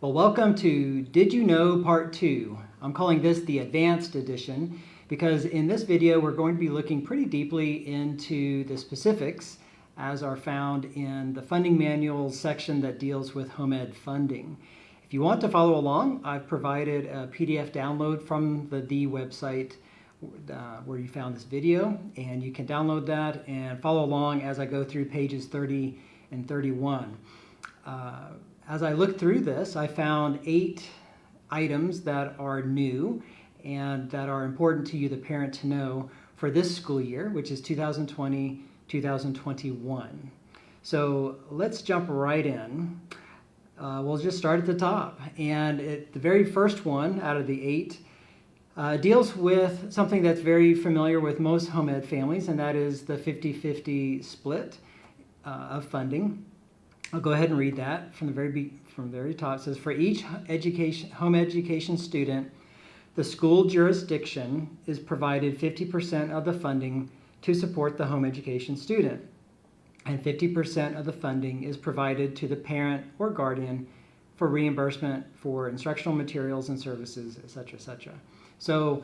Well, welcome to Did You Know Part 2. I'm calling this the Advanced Edition because in this video we're going to be looking pretty deeply into the specifics as are found in the funding manual section that deals with home ed funding. If you want to follow along, I've provided a PDF download from the website where you found this video, and you can download that and follow along as I go through pages 30 and 31. As I looked through this, I found 8 items that are new and that are important to you, the parent, to know for this school year, which is 2020-2021. So let's jump right in. We'll just start at the top. And the very first one out of the 8 deals with something that's very familiar with most home ed families, and that is the 50-50 split of funding. I'll go ahead and read that from the very top. It says, for each home education student, the school jurisdiction is provided 50% of the funding to support the home education student, and 50% of the funding is provided to the parent or guardian for reimbursement for instructional materials and services, etc., etc. So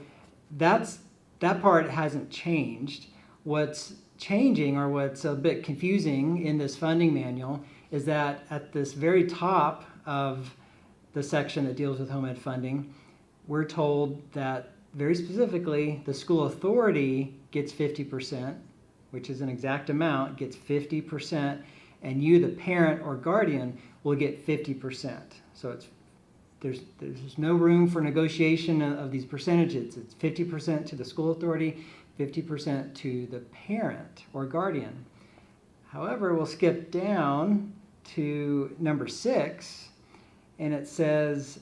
that part hasn't changed. What's changing, or what's a bit confusing in this funding manual, is that at this very top of the section that deals with home ed funding, we're told that very specifically the school authority gets 50%, which is an exact amount, gets 50%, and you, the parent or guardian, will get 50%. So there's no room for negotiation of these percentages. It's 50% to the school authority, 50% to the parent or guardian. However, we'll skip down to number 6, and it says,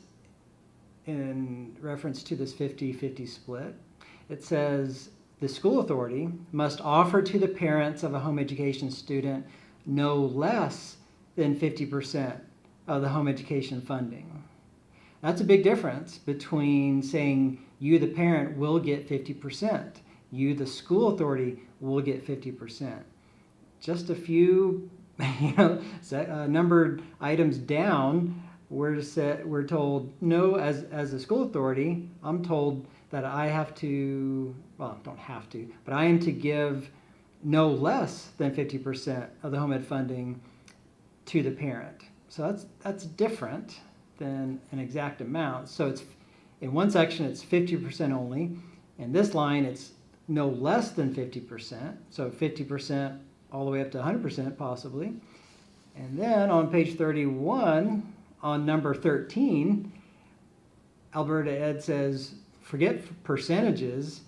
in reference to this 50-50 split, it says the school authority must offer to the parents of a home education student no less than 50% of the home education funding. That's a big difference between saying you, the parent, will get 50%. You, the school authority, will get 50%. Just a few numbered items down, we're told, no, as a school authority, I'm told that I have to, well, don't have to, but I am to give no less than 50% of the home ed funding to the parent. So that's different than an exact amount. So it's, in one section, it's 50% only. In this line, it's no less than 50%. So 50% all the way up to 100% possibly. And then on page 31, on number 13, Alberta Ed says, forget percentages,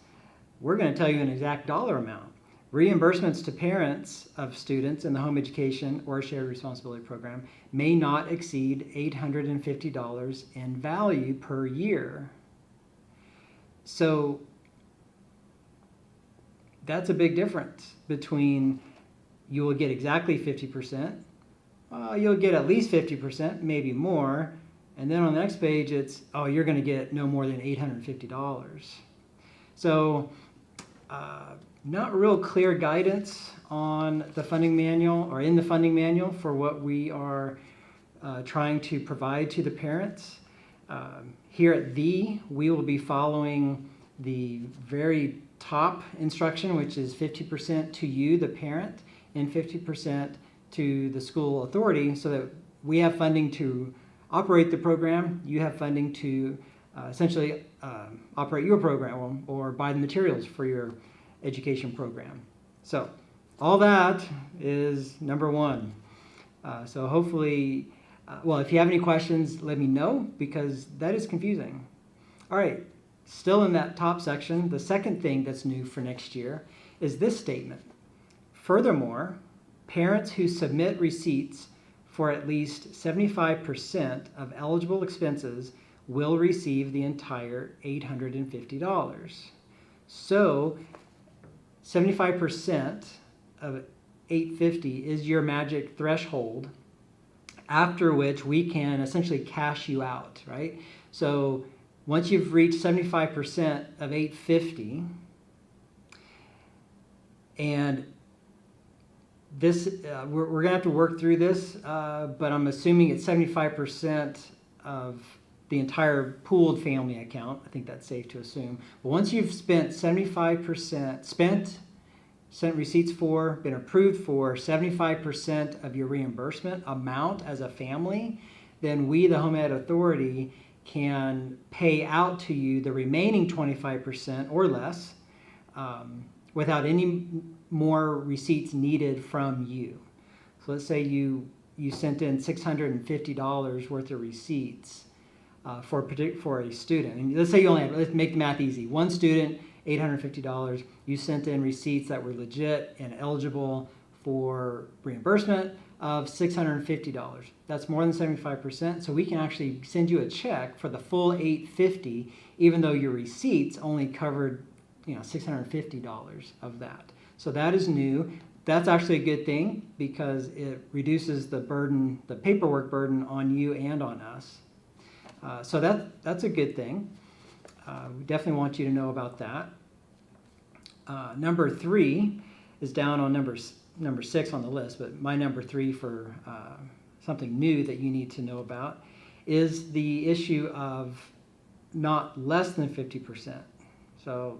we're going to tell you an exact dollar amount. Reimbursements to parents of students in the home education or shared responsibility program may not exceed $850 in value per year. So that's a big difference between you will get exactly 50%, you'll get at least 50%, maybe more, and then on the next page it's, oh, you're going to get no more than $850. So not real clear guidance on the funding manual, or in the funding manual, for what we are trying to provide to the parents. Here at we will be following the very top instruction, which is 50% to you, the parent, and 50% to the school authority, so that we have funding to operate the program, you have funding to essentially operate your program or buy the materials for your education program. So all that is number 1. So hopefully, well, if you have any questions, let me know, because that is confusing. All right, still in that top section, the second thing that's new for next year is this statement. Furthermore, parents who submit receipts for at least 75% of eligible expenses will receive the entire $850. So 75% of $850 is your magic threshold, after which we can essentially cash you out, right? So once you've reached 75% of $850, and this, we're going to have to work through this, but I'm assuming it's 75% of the entire pooled family account. I think that's safe to assume. But once you've spent 75%, sent receipts for, been approved for 75% of your reimbursement amount as a family, then we, the Home Ed Authority, can pay out to you the remaining 25% or less without any more receipts needed from you. So let's say you sent in $650 worth of receipts for a student. And let's say you only have, let's make the math easy. One student, $850. You sent in receipts that were legit and eligible for reimbursement of $650. That's more than 75%. So we can actually send you a check for the full $850, even though your receipts only covered $650 of that. So that is new. That's actually a good thing because it reduces the burden, the paperwork burden on you and on us. So that's a good thing. We definitely want you to know about that. Number 3 is down on number 6 on the list, but my number 3 for something new that you need to know about is the issue of not less than 50%. So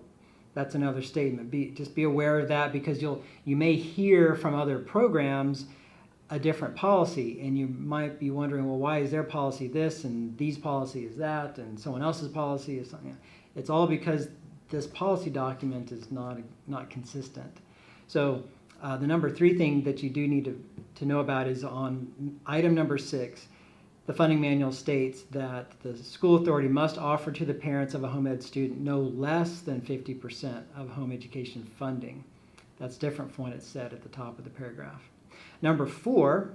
that's another statement. Just be aware of that because you may hear from other programs a different policy, and you might be wondering, well, why is their policy this and these policy is that and someone else's policy is something. It's all because this policy document is not consistent. So the number 3 thing that you do need to know about is on item number 6. The funding manual states that the school authority must offer to the parents of a home ed student no less than 50% of home education funding. That's different from what it said at the top of the paragraph. Number 4,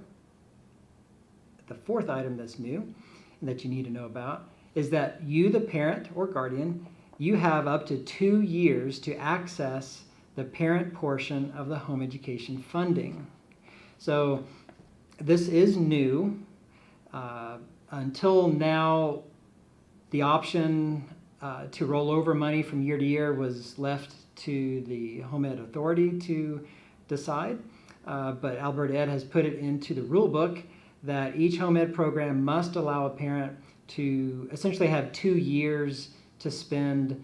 the 4th item that's new and that you need to know about is that you, the parent or guardian, you have up to 2 years to access the parent portion of the home education funding. So this is new. Until now, the option to roll over money from year to year was left to the Home Ed Authority to decide. But Alberta Ed has put it into the rule book that each home ed program must allow a parent to essentially have 2 years to spend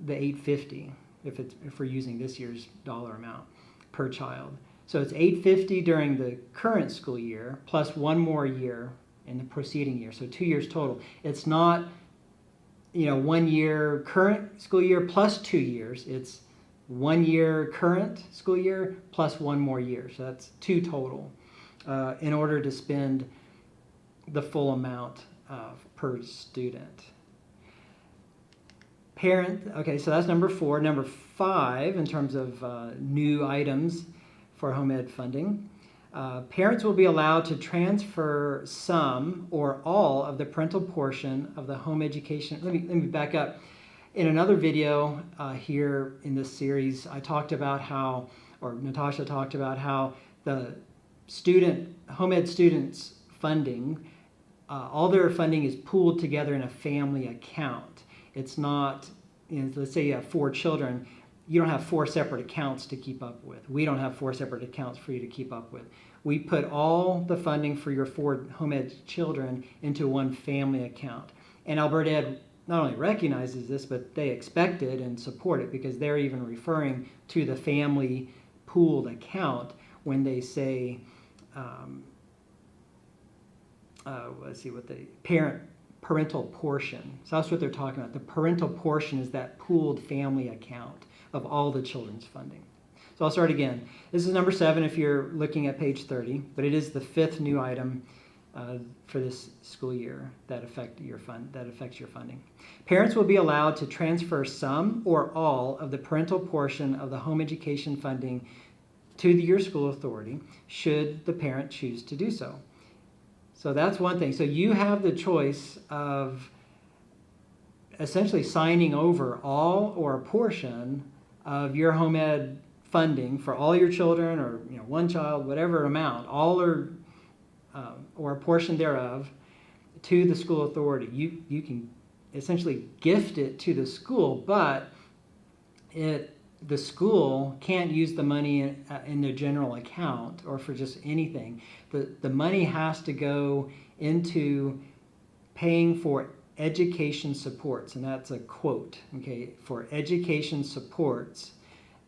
the $850 if we're using this year's dollar amount per child. So it's $850 during the current school year plus 1 more year in the preceding year. So 2 years total. It's not 1 year current school year plus 2 years. It's 1 year current school year plus 1 more year. So that's 2 total in order to spend the full amount per student. Okay, so that's number 4. Number 5, in terms of new items for home ed funding, parents will be allowed to transfer some or all of the parental portion of the home education. Let me back up. In another video here in this series, I talked about how, or Natasha talked about how the home ed students' funding, all their funding is pooled together in a family account. It's not, let's say you have 4 children, you don't have 4 separate accounts to keep up with. We don't have 4 separate accounts for you to keep up with. We put all the funding for your 4 home ed children into one family account. And Alberta Ed not only recognizes this, but they expect it and support it because they're even referring to the family pooled account when they say, let's see what the parental portion. So that's what they're talking about. The parental portion is that pooled family account of all the children's funding. So I'll start again. This is number 7 if you're looking at page 30, but it is the 5th new item for this school year that affects your funding. Parents will be allowed to transfer some or all of the parental portion of the home education funding to your school authority should the parent choose to do so. So that's one thing. So you have the choice of essentially signing over all or a portion of your home ed funding for all your children or 1 child, whatever amount, all or a portion thereof to the school authority. You can essentially gift it to the school, but the school can't use the money in their general account or for just anything. The money has to go into paying for education supports, and that's a quote, okay, for education supports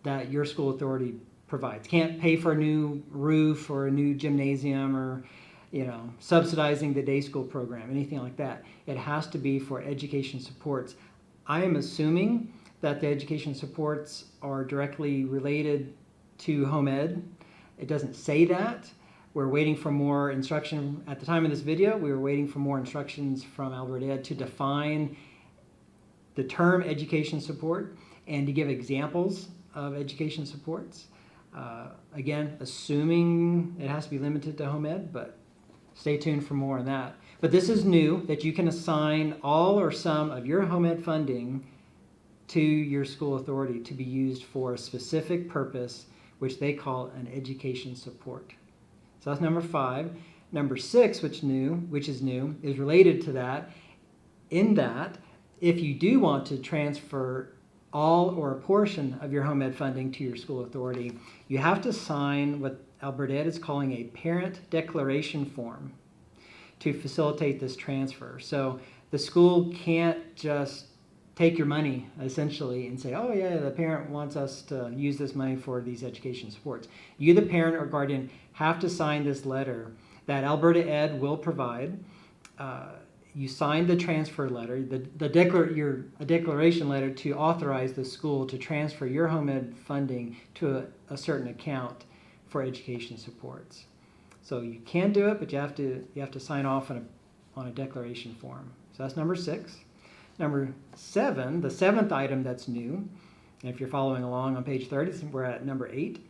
that your school authority provides. Can't pay for a new roof or a new gymnasium or, subsidizing the day school program, anything like that. It has to be for education supports. I am assuming that the education supports are directly related to home ed. It doesn't say that. We're waiting for more instruction. At the time of this video, we were waiting for more instructions from Alberta Ed to define the term education support and to give examples of education supports. Again, assuming it has to be limited to home ed, but stay tuned for more on that. But this is new, that you can assign all or some of your home ed funding to your school authority to be used for a specific purpose, which they call an education support. So that's number 5. Number 6, which is new, is related to that, in that if you do want to transfer all or a portion of your home ed funding to your school authority, you have to sign what Alberta Ed is calling a parent declaration form to facilitate this transfer. So the school can't just take your money, essentially, and say, oh yeah, the parent wants us to use this money for these education supports. You, the parent or guardian, have to sign this letter that Alberta Ed will provide. You sign the transfer letter, a declaration letter to authorize the school to transfer your home ed funding to a certain account for education supports. So you can do it, but you have to sign off on a declaration form. So that's number 6. Number 7, the 7th item that's new, and if you're following along on page 30, we're at number 8,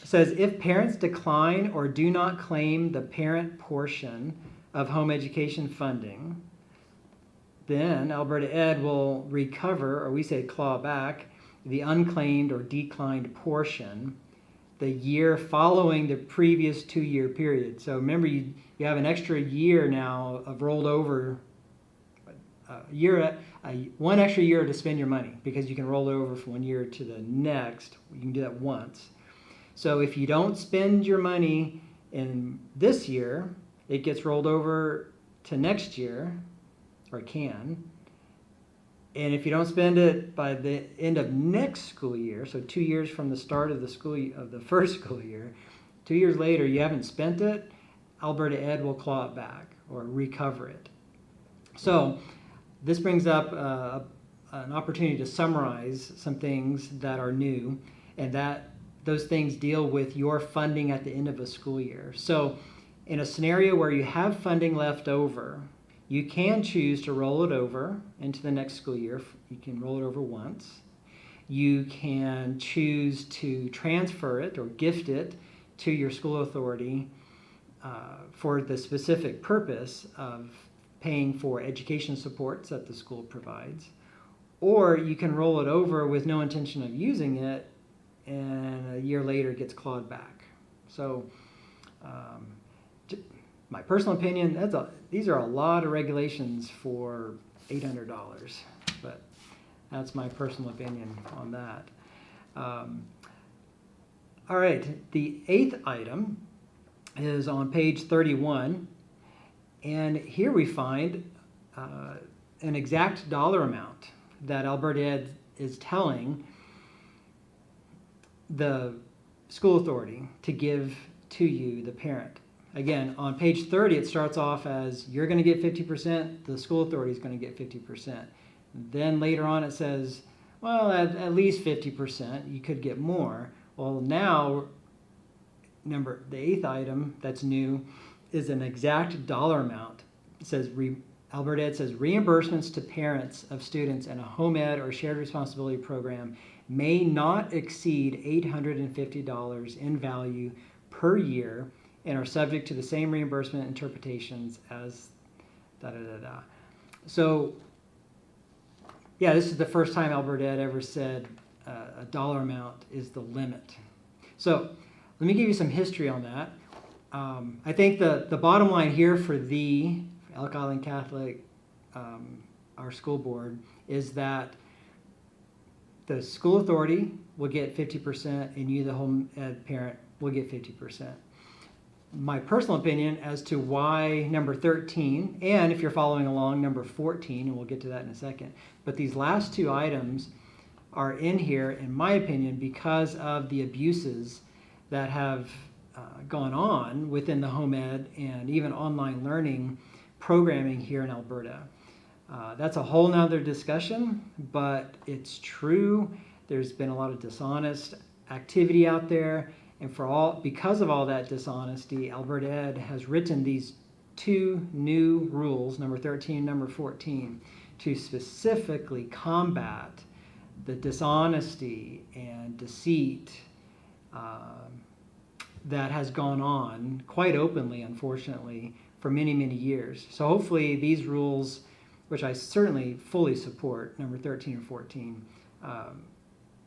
says if parents decline or do not claim the parent portion of home education funding, then Alberta Ed will recover, or we say claw back, the unclaimed or declined portion the year following the previous 2-year period. So remember, you have an extra year now of rolled over one extra year to spend your money, because you can roll it over from one year to the next. You can do that once. So if you don't spend your money in this year, it gets rolled over to next year, or it can. And if you don't spend it by the end of next school year, so 2 years from the start of the first school year, 2 years later you haven't spent it, Alberta Ed will claw it back or recover it. So this brings up an opportunity to summarize some things that are new, and that those things deal with your funding at the end of a school year. So in a scenario where you have funding left over, you can choose to roll it over into the next school year. You can roll it over once. You can choose to transfer it or gift it to your school authority for the specific purpose of paying for education supports that the school provides. Or you can roll it over with no intention of using it, and a year later it gets clawed back. So my personal opinion, these are a lot of regulations for $800, but that's my personal opinion on that. All right, the 8th item is on page 31, and here we find an exact dollar amount that Alberta Ed is telling the school authority to give to you, the parent. Again, on page 30, it starts off as you're going to get 50%, the school authority is going to get 50%. Then later on it says, well, at least 50%, you could get more. Well, now, the 8th item that's new is an exact dollar amount. It says, Alberta Ed says, reimbursements to parents of students in a home ed or shared responsibility program may not exceed $850 in value per year and are subject to the same reimbursement interpretations as da-da-da-da. So, yeah, this is the first time Alberta Ed ever said a dollar amount is the limit. So, let me give you some history on that. I think the bottom line here for Elk Island Catholic, our school board, is that the school authority will get 50% and you, the home ed parent, will get 50%. my personal opinion as to why number 13, and if you're following along, number 14, and we'll get to that in a second. But these last two items are in here, in my opinion, because of the abuses that have gone on within the home ed and even online learning programming here in Alberta. That's a whole nother discussion, but it's true. There's been a lot of dishonest activity out there, and because of all that dishonesty, Alberta Ed has written these two new rules, number 13 and number 14, to specifically combat the dishonesty and deceit that has gone on quite openly, unfortunately, for many, many years. So hopefully these rules, which I certainly fully support, number 13 or 14,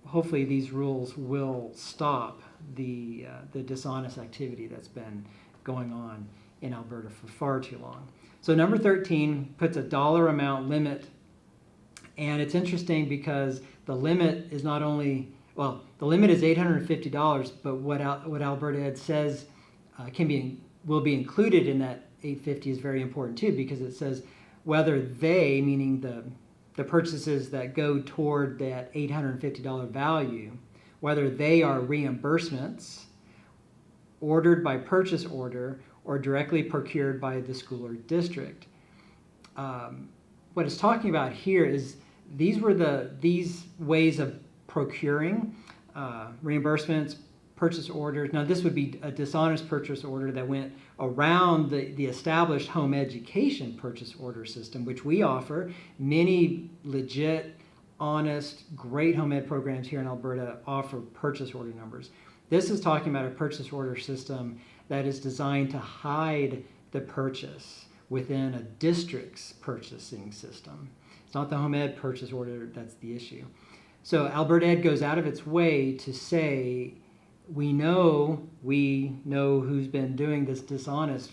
hopefully these rules will stop the dishonest activity that's been going on in Alberta for far too long. So number 13 puts a dollar amount limit, and it's interesting because the limit is not only, well, the limit is $850, but what Alberta Ed says will be included in that $850 is very important too, because it says whether they, meaning the purchases that go toward that $850 value, whether they are reimbursements ordered by purchase order or directly procured by the school or district. What it's talking about here is these ways of procuring reimbursements, purchase orders. Now this would be a dishonest purchase order that went around the established home education purchase order system, which we offer. Many legit, honest, great home ed programs here in Alberta offer purchase order numbers. This is talking about a purchase order system that is designed to hide the purchase within a district's purchasing system. It's not the home ed purchase order that's the issue. So Alberta Ed goes out of its way to say, we know who's been doing these dishonest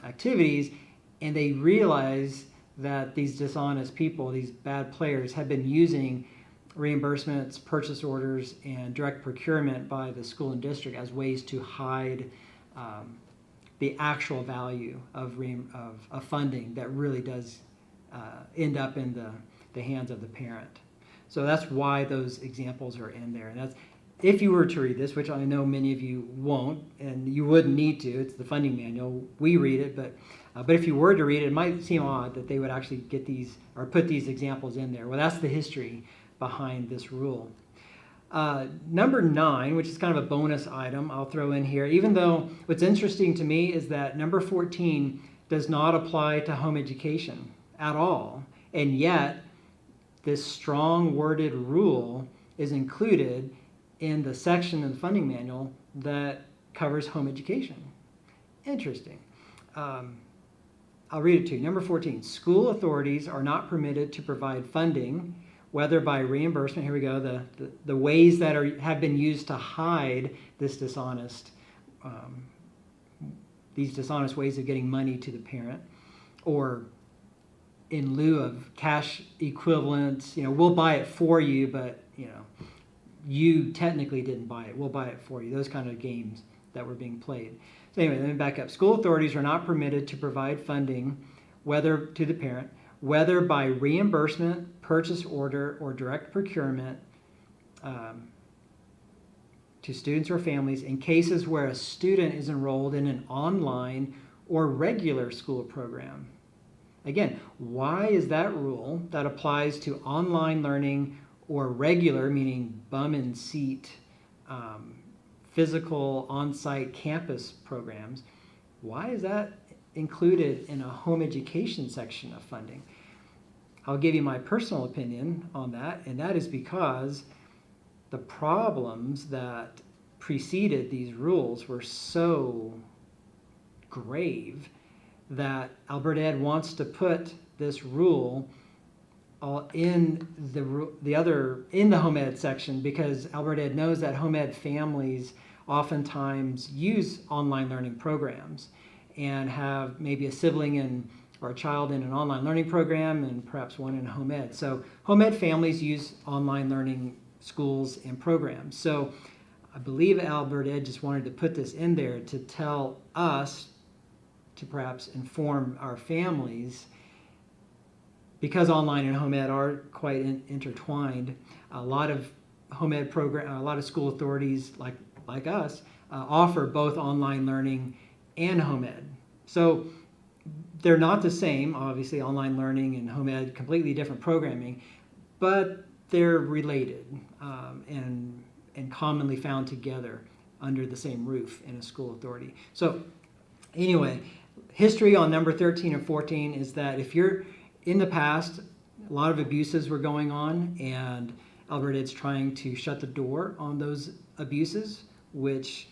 activities, and they realize that these dishonest people, these bad players, have been using reimbursements, purchase orders, and direct procurement by the school and district as ways to hide the actual value of funding that really does end up in the hands of the parent. So that's why those examples are in there. And that's, if you were to read this, which I know many of you won't, and you wouldn't need to, it's the funding manual, we read it, but if you were to read it, it might seem odd that they would actually get these or put these examples in there. Well, that's the history behind this rule. Number 9, which is kind of a bonus item I'll throw in here, even though what's interesting to me is that number 14 does not apply to home education at all, and yet this strong worded rule is included in the section in the funding manual that covers home education. Interesting. I'll read it to you. Number 14, school authorities are not permitted to provide funding, whether by reimbursement, here we go, the ways that have been used to hide this these dishonest ways of getting money to the parent, or in lieu of cash equivalents. We'll buy it for you, but you technically didn't buy it. We'll buy it for you. Those kind of games that were being played. So anyway, let me back up. School authorities are not permitted to provide funding, whether to the parent, whether by reimbursement, purchase order, or direct procurement, to students or families in cases where a student is enrolled in an online or regular school program. Again, why is that rule that applies to online learning or regular, meaning bum and seat, physical on-site campus programs, why is that included in a home education section of funding? I'll give you my personal opinion on that, and that is because the problems that preceded these rules were so grave that Alberta Ed wants to put this rule in the home ed section, because Alberta Ed knows that home ed families oftentimes use online learning programs and have maybe a sibling or a child in an online learning program and perhaps one in home ed. So home ed families use online learning schools and programs. So I believe Alberta Ed just wanted to put this in there to tell us to perhaps inform our families, because online and home ed are quite intertwined. A lot of home ed program, a lot of school authorities like us offer both online learning and home ed. So they're not the same, obviously. Online learning and home ed, completely different programming, but they're related and commonly found together under the same roof in a school authority. So anyway, history on number 13 and 14 is that if you're in the past, a lot of abuses were going on, and Alberta is trying to shut the door on those abuses, which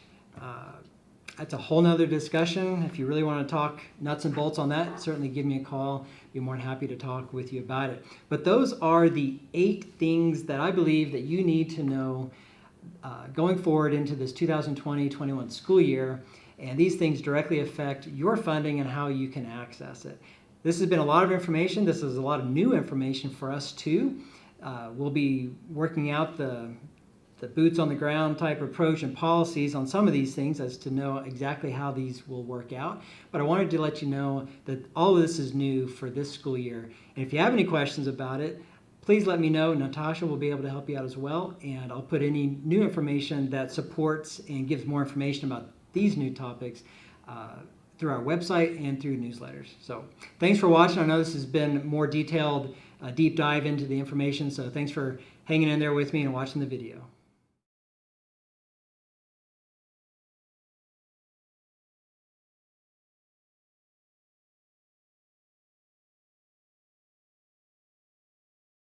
that's a whole nother discussion. If you really want to talk nuts and bolts on that, certainly give me a call. Be more than happy to talk with you about it. But those are the 8 things that I believe that you need to know going forward into this 2020-21 school year. And these things directly affect your funding and how you can access it. This has been a lot of information. This is a lot of new information for us too. We'll be working out the boots on the ground type approach and policies on some of these things as to know exactly how these will work out. But I wanted to let you know that all of this is new for this school year. And if you have any questions about it, please let me know. Natasha will be able to help you out as well. And I'll put any new information that supports and gives more information about these new topics through our website and through newsletters. So thanks for watching. I know this has been more detailed, deep dive into the information. So thanks for hanging in there with me and watching the video.